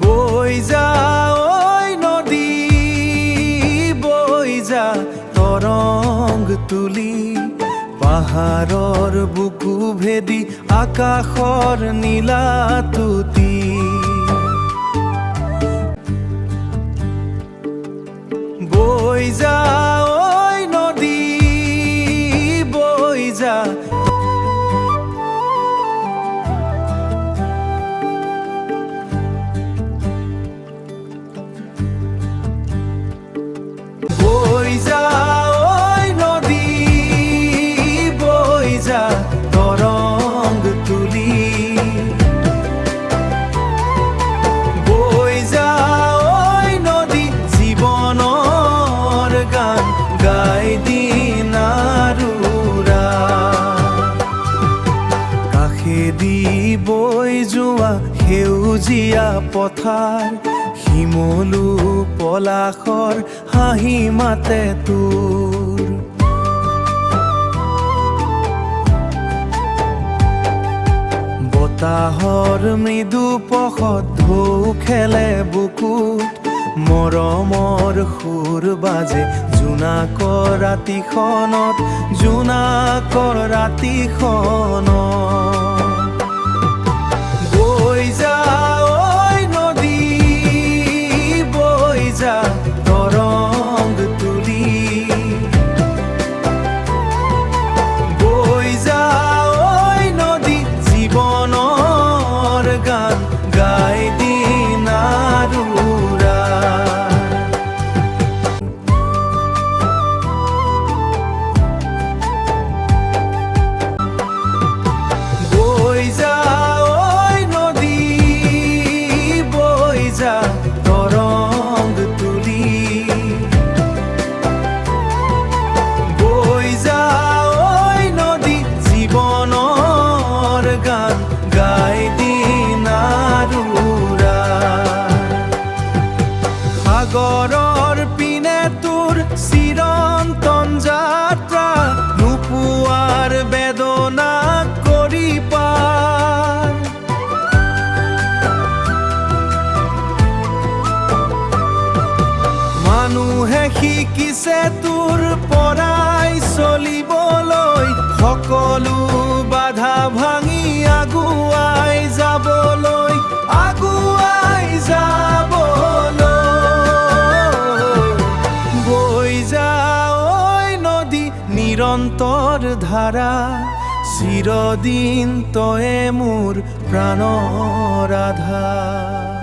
বৈ যা ঐ নদী বৈ যা তৰং তুলি পাহাৰৰ বুকু ভেদি আকাশৰ নীলা তুতি বৈ যা ঐ নদী বৈ যা বৈ যা ঐ নদী বৈ যা তৰং তুলি বৈ যা ঐ নদী জীৱনৰ গান গাই দিন আৰুৰা কাষেদি বৈ যোৱা সেউজীয়া পথাৰ শিমলু পলাশৰ হাঁহি মাতে তোৰ বতাহৰ মৃদু পখত ঢৌ খেলে বুকুত মৰমৰ সুৰ বাজে জোনাকৰ ৰাতিখনত জোনাকৰ ৰাতিখনত বৈ যা ঐ নদী বৈ যা তৰং তুলি বৈ যা ঐ নদী জীৱনৰ গান গাই দিন আৰুৰা বৈ যা ঐ নদী বৈ যা তৰং তুলি বৈ যা ঐ নদী জীৱনৰ গান গাই দিন আৰুৰা সাগৰৰ পিনে তোৰ চিৰন্তন যাত্ৰা নোপোৱাৰ বেদনা কৰি পাৰ মানুহে শিকিছে তোৰ পৰাই চলিবলৈ সকলো বাধা ভাঙি আগুৱাই যাবলৈ বৈ যা ঐ নদী নিৰন্তৰ ধাৰা চিৰদিন তয়ে মোৰ প্ৰাণৰ আধাৰ।